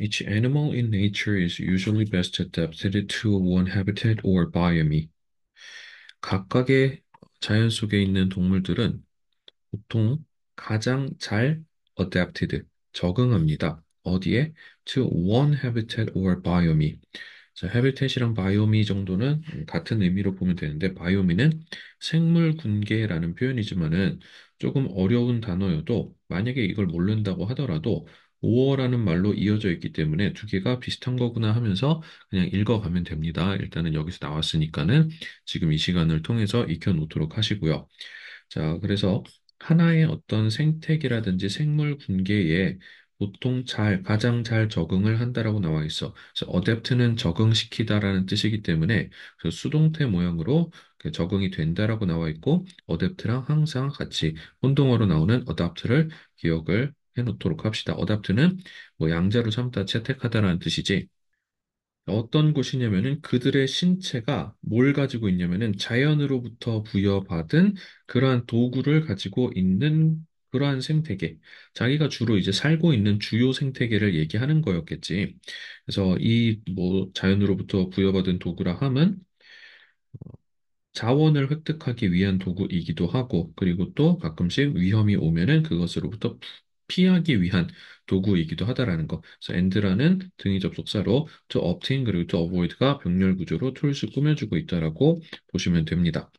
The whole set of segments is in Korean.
Each animal in nature is usually best adapted to one habitat or biome. 각각의 자연 속에 있는 동물들은 보통 가장 잘 adapted, 적응합니다. 어디에? To one habitat or biome. 자, habitat이랑 biome 정도는 같은 의미로 보면 되는데, biome는 생물 군계라는 표현이지만은 조금 어려운 단어여도 만약에 이걸 모른다고 하더라도 오어라는 말로 이어져 있기 때문에 두 개가 비슷한 거구나 하면서 그냥 읽어가면 됩니다. 일단은 여기서 나왔으니까는 지금 이 시간을 통해서 익혀 놓도록 하시고요. 자, 그래서 하나의 어떤 생태계라든지 생물 군계에 보통 가장 잘 적응을 한다라고 나와 있어. 그래서 adapt는 적응시키다라는 뜻이기 때문에 그 수동태 모양으로 그 적응이 된다라고 나와 있고, adapt랑 항상 같이 혼동어로 나오는 adapt를 기억을 해 놓도록 합시다. adapt는 뭐 양자로 삼다, 채택하다라는 뜻이지. 어떤 곳이냐면은 그들의 신체가 뭘 가지고 있냐면은 자연으로부터 부여받은 그러한 도구를 가지고 있는 그러한 생태계. 자기가 주로 이제 살고 있는 주요 생태계를 얘기하는 거였겠지. 그래서 이 뭐 자연으로부터 부여받은 도구라 함은 자원을 획득하기 위한 도구이기도 하고, 그리고 또 가끔씩 위험이 오면은 그것으로부터 피하기 위한 도구이기도 하다라는 거. 그래서 and라는 등위 접속사로 to obtain 그리고 to avoid가 병렬 구조로 툴스 꾸며주고 있다라고 보시면 됩니다.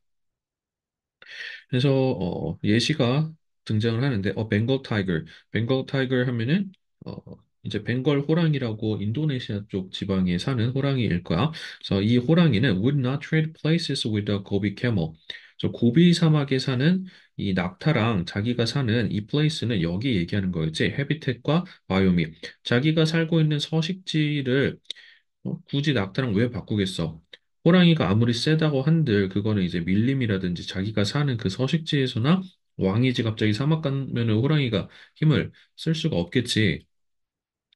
그래서 예시가 등장을 하는데 벵걸 타이거, 벵걸 타이거 하면은 어, 이제 벵걸 호랑이라고 인도네시아 쪽 지방에 사는 호랑이일 거야. 그래서 이 호랑이는 would not trade places with the Gobi camel. 그래서 고비 사막에 사는 이 낙타랑 자기가 사는 이 플레이스는 여기 얘기하는 거였지. 해비텟과 바이오미. 자기가 살고 있는 서식지를 굳이 낙타랑 왜 바꾸겠어? 호랑이가 아무리 세다고 한들 그거는 이제 밀림이라든지 자기가 사는 그 서식지에서나 왕이지 갑자기 사막 가면은 호랑이가 힘을 쓸 수가 없겠지.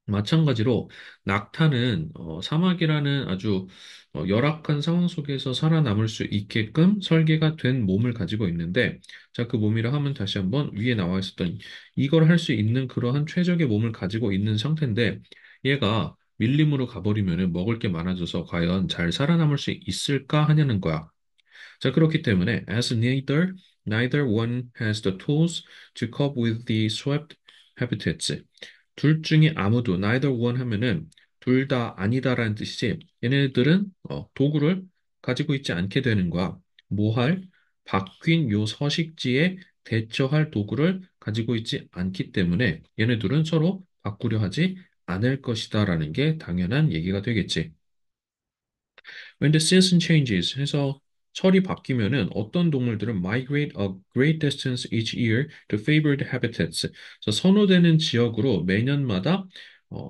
마찬가지로 낙타는 사막이라는 아주 열악한 상황 속에서 살아남을 수 있게끔 설계가 된 몸을 가지고 있는데, 자, 그 몸이라 하면 다시 한번 위에 나와 있었던 이걸 할 수 있는 그러한 최적의 몸을 가지고 있는 상태인데, 얘가 밀림으로 가버리면은 먹을 게 많아져서 과연 잘 살아남을 수 있을까 하냐는 거야. 자, 그렇기 때문에 as neither one has the tools to cope with the swept habitats. 둘 중에 아무도 neither one 하면은 둘 다 아니다라는 뜻이지. 얘네들은 도구를 가지고 있지 않게 되는 거야. 뭐 할? 바뀐 요 서식지에 대처할 도구를 가지고 있지 않기 때문에 얘네들은 서로 바꾸려 하지 않을 것이다라는 게 당연한 얘기가 되겠지. When the season changes 해서 철이 바뀌면은 어떤 동물들은 migrate a great distance each year to favored habitats. 그래서 선호되는 지역으로 매년마다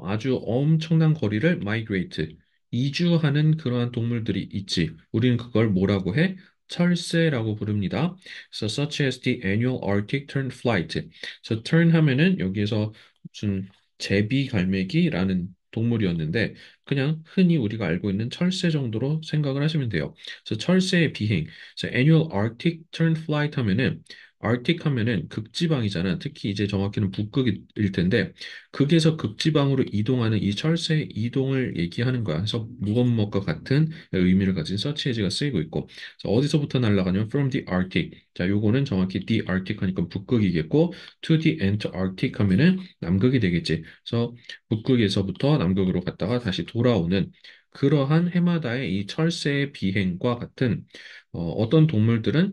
아주 엄청난 거리를 migrate, 이주하는 그러한 동물들이 있지. 우리는 그걸 뭐라고 해? 철새라고 부릅니다. 그래서 such as the annual Arctic tern flight. 그래서 tern 하면은 여기에서 무슨 제비 갈매기라는 동물이었는데 그냥 흔히 우리가 알고 있는 철새 정도로 생각을 하시면 돼요. 그래서 철새의 비행, 그래서 annual Arctic tern flight 하면은 Arctic 하면은 극지방이잖아. 특히 이제 정확히는 북극일 텐데 극에서 극지방으로 이동하는 이 철새의 이동을 얘기하는 거야. 그래서 무거운 것과 같은 의미를 가진 such as가 쓰이고 있고, 그래서 어디서부터 날아가냐면 from the Arctic. 자, 요거는 정확히 the Arctic 하니까 북극이겠고 to the Antarctic 하면은 남극이 되겠지. 그래서 북극에서부터 남극으로 갔다가 다시 돌아오는 그러한 해마다의 이 철새의 비행과 같은 어떤 동물들은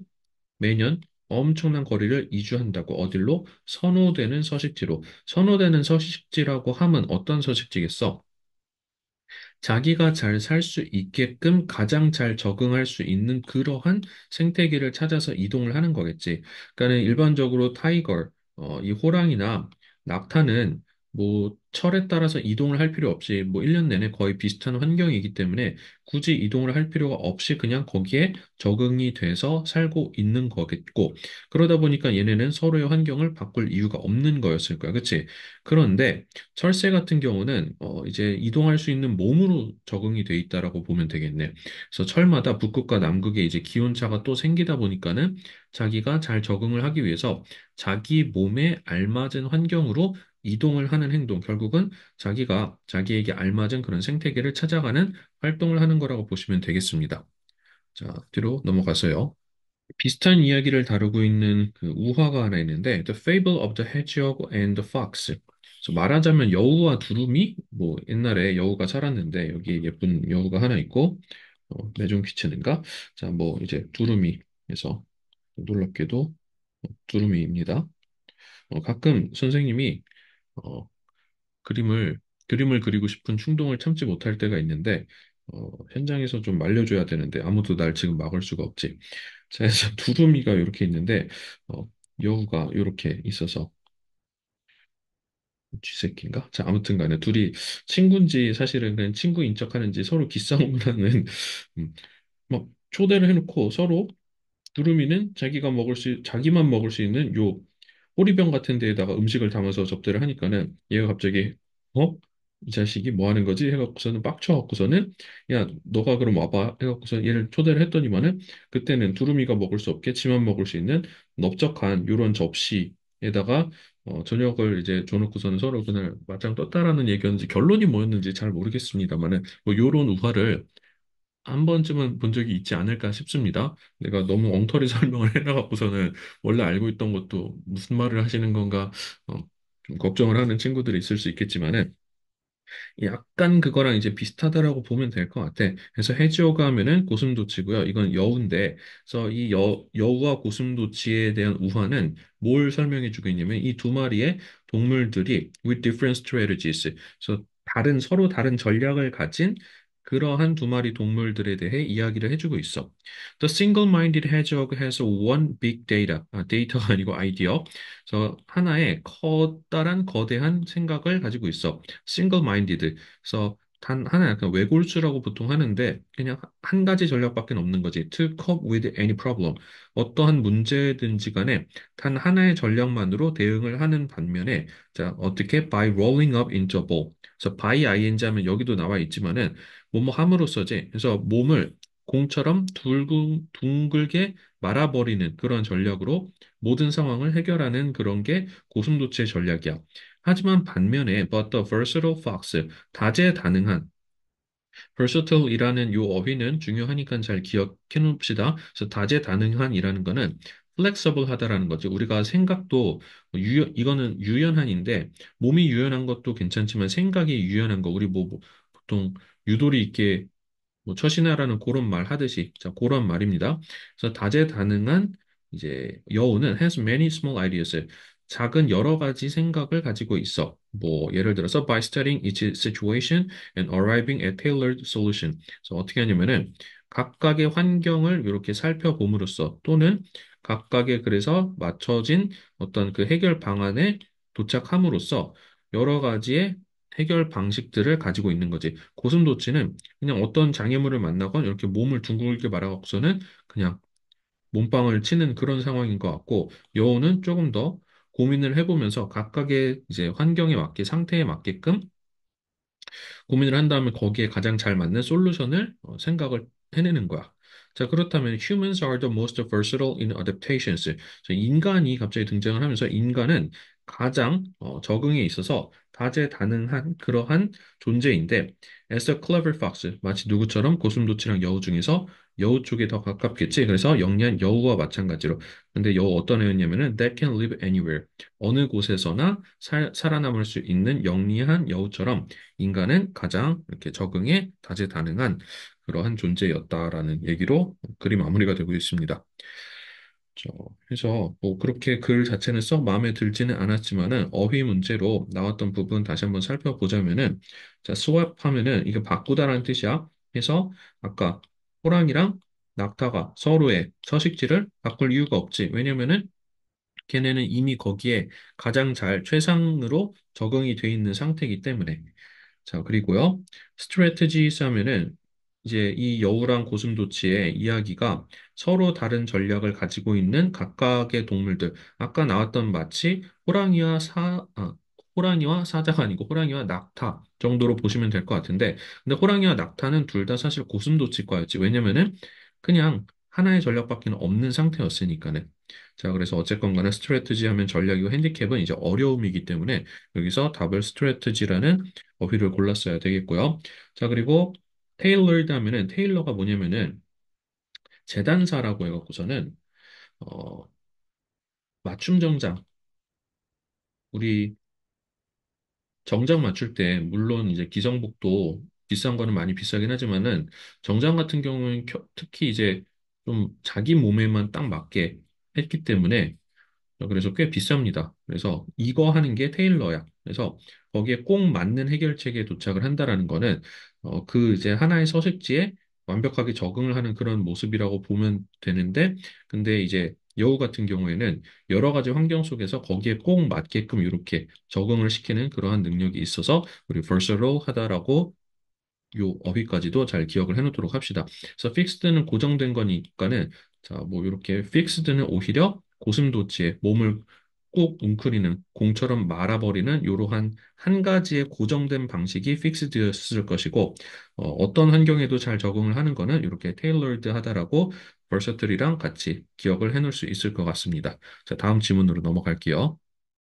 매년 엄청난 거리를 이주한다고. 어딜로? 선호되는 서식지로. 선호되는 서식지라고 하면 어떤 서식지겠어? 자기가 잘 살 수 있게끔 가장 잘 적응할 수 있는 그러한 생태계를 찾아서 이동을 하는 거겠지. 그러니까는 일반적으로 타이거, 이 호랑이나 낙타는 뭐 철에 따라서 이동을 할 필요 없이 뭐 1년 내내 거의 비슷한 환경이기 때문에 굳이 이동을 할 필요가 없이 그냥 거기에 적응이 돼서 살고 있는 거겠고, 그러다 보니까 얘네는 서로의 환경을 바꿀 이유가 없는 거였을 거야. 그치? 그런데 철새 같은 경우는 이제 이동할 수 있는 몸으로 적응이 돼 있다라고 보면 되겠네. 그래서 철마다 북극과 남극에 이제 기온차가 또 생기다 보니까는 자기가 잘 적응을 하기 위해서 자기 몸에 알맞은 환경으로 이동을 하는 행동, 결국은 자기가 자기에게 알맞은 그런 생태계를 찾아가는 활동을 하는 거라고 보시면 되겠습니다. 자, 뒤로 넘어가서요. 비슷한 이야기를 다루고 있는 그 우화가 하나 있는데 The Fable of the Hedgehog and the Fox. 그래서 말하자면 여우와 두루미, 뭐 옛날에 여우가 살았는데 여기 예쁜 여우가 하나 있고 매종 귀찮은가? 자, 뭐 이제 두루미에서 놀랍게도 두루미입니다. 가끔 선생님이 어, 그림을 그림을 그리고 싶은 충동을 참지 못할 때가 있는데 현장에서 좀 말려줘야 되는데 아무도 날 지금 막을 수가 없지. 자, 그래서 두루미가 이렇게 있는데 어, 여우가 이렇게 있어서 쥐새끼인가? 자, 아무튼 간에 둘이 친구인지 사실은 그냥 친구인 척하는지 서로 기싸움을 하는 막 초대를 해놓고 서로 두루미는 자기만 먹을 수 있는 요 호리병 같은 데에다가 음식을 담아서 접대를 하니까는 얘가 갑자기 어? 이 자식이 뭐 하는 거지? 해갖고서는 빡쳐갖고서는 야 너가 그럼 와봐 해갖고서 얘를 초대를 했더니만은 그때는 두루미가 먹을 수 없게 지만 먹을 수 있는 넓적한 요런 접시에다가 저녁을 이제 줘놓고서는 서로 그날 맞짱 떴다라는 얘기였는지 결론이 뭐였는지 잘 모르겠습니다만은 뭐 요런 우화를 한 번쯤은 본 적이 있지 않을까 싶습니다. 내가 너무 엉터리 설명을 해놔갖고서는 원래 알고 있던 것도 무슨 말을 하시는 건가 좀 걱정을 하는 친구들이 있을 수 있겠지만은 약간 그거랑 이제 비슷하다라고 보면 될 것 같아. 그래서 해지어가 하면은 고슴도치고요. 이건 여우인데, 그래서 이 여우와 고슴도치에 대한 우화는 뭘 설명해 주고 있냐면 이 두 마리의 동물들이 with different strategies. 그래서 서로 다른 전략을 가진 그러한 두 마리 동물들에 대해 이야기를 해주고 있어. The single-minded hedgehog has one big data. 데이터가 아니고 아이디어. 그래서 하나의 커다란 거대한 생각을 가지고 있어. single-minded. 그래서 단 하나 약간 외골수라고 보통 하는데 그냥 한 가지 전략밖에 없는 거지. To cope with any problem. 어떠한 문제든지 간에 단 하나의 전략만으로 대응을 하는 반면에 자, 어떻게 by rolling up into a ball. 그래서 by ing 하면 여기도 나와 있지만은 뭐뭐 함으로써지. 그래서 몸을 공처럼 둥글게 말아버리는 그런 전략으로 모든 상황을 해결하는 그런 게 고슴도치의 전략이야. 하지만 반면에 but the versatile fox, 다재다능한 versatile이라는 요 어휘는 중요하니까 잘 기억해 놓읍시다. 그래서 다재다능한이라는 거는 flexible하다라는 거지. 우리가 생각도 이거는 유연한인데 몸이 유연한 것도 괜찮지만 생각이 유연한 거 우리 뭐 보통 유도리 있게 뭐 처신하라는 그런 말 하듯이 자 그런 말입니다. 그래서 다재다능한 이제 여우는 has many small ideas. 작은 여러 가지 생각을 가지고 있어. 뭐 예를 들어서 by studying each situation and arriving at tailored solution. 그래서 어떻게 하냐면은 각각의 환경을 이렇게 살펴봄으로써 또는 각각의 그래서 맞춰진 어떤 그 해결 방안에 도착함으로써 여러 가지의 해결 방식들을 가지고 있는 거지. 고슴도치는 그냥 어떤 장애물을 만나건 이렇게 몸을 둥글게 말아갖고서는 그냥 몸빵을 치는 그런 상황인 것 같고 여우는 조금 더 고민을 해보면서 각각의 이제 환경에 맞게 상태에 맞게끔 고민을 한 다음에 거기에 가장 잘 맞는 솔루션을 생각을 해내는 거야. 자, 그렇다면 humans are the most versatile in adaptations. 자, 인간이 갑자기 등장을 하면서 인간은 가장 적응에 있어서 다재다능한 그러한 존재인데 as a clever fox 마치 누구처럼 고슴도치랑 여우 중에서 여우 쪽에 더 가깝겠지. 그래서 영리한 여우와 마찬가지로. 근데 여우 어떤 애였냐면은 that can live anywhere. 어느 곳에서나 살아남을 수 있는 영리한 여우처럼 인간은 가장 이렇게 적응에 다재다능한 그러한 존재였다라는 얘기로 글이 마무리가 되고 있습니다. 저, 그래서 뭐 그렇게 글 자체는 썩 마음에 들지는 않았지만은 어휘 문제로 나왔던 부분 다시 한번 살펴보자면은 자, swap 하면은 이게 바꾸다라는 뜻이야. 그래서 아까 호랑이랑 낙타가 서로의 서식지를 바꿀 이유가 없지. 왜냐면은 걔네는 이미 거기에 가장 잘 최상으로 적응이 돼 있는 상태이기 때문에. 자, 그리고요. strategies 하면은 이제 이 여우랑 고슴도치의 이야기가 서로 다른 전략을 가지고 있는 각각의 동물들. 아까 나왔던 마치 호랑이와 사자가 아니고 호랑이와 낙타 정도로 보시면 될 것 같은데, 근데 호랑이와 낙타는 둘 다 사실 고슴도치과였지. 왜냐면은 그냥 하나의 전략밖에 없는 상태였으니까는. 자, 그래서 어쨌건 간에 스트래티지 하면 전략이고 핸디캡은 이제 어려움이기 때문에 여기서 답을 스트래티지라는 어휘를 골랐어야 되겠고요. 자, 그리고 테일러드 하면은 테일러가 뭐냐면은 재단사라고 해갖고서는 어, 맞춤 정장 우리 정장 맞출 때 물론 이제 기성복도 비싼 거는 많이 비싸긴 하지만은 정장 같은 경우는 특히 이제 좀 자기 몸에만 딱 맞게 했기 때문에 그래서 꽤 비쌉니다. 그래서 이거 하는 게 테일러야. 그래서 거기에 꼭 맞는 해결책에 도착을 한다라는 거는 그 이제 하나의 서식지에 완벽하게 적응을 하는 그런 모습이라고 보면 되는데, 근데 이제 여우 같은 경우에는 여러 가지 환경 속에서 거기에 꼭 맞게끔 이렇게 적응을 시키는 그러한 능력이 있어서 우리 versatile 하다라고 요 어휘까지도 잘 기억을 해놓도록 합시다. 그래서 fixed는 고정된 거니까는 자, 뭐 이렇게 fixed는 오히려 고슴도치에 몸을 꼭 웅크리는 공처럼 말아버리는 이러한 한 가지의 고정된 방식이 fixed였을 것이고 떤 환경에도 잘 적응을 하는 거는 이렇게 tailored 하다라고 versatile이랑 같이 기억을 해놓을 수 있을 것 같습니다. 자, 다음 지문으로 넘어갈게요.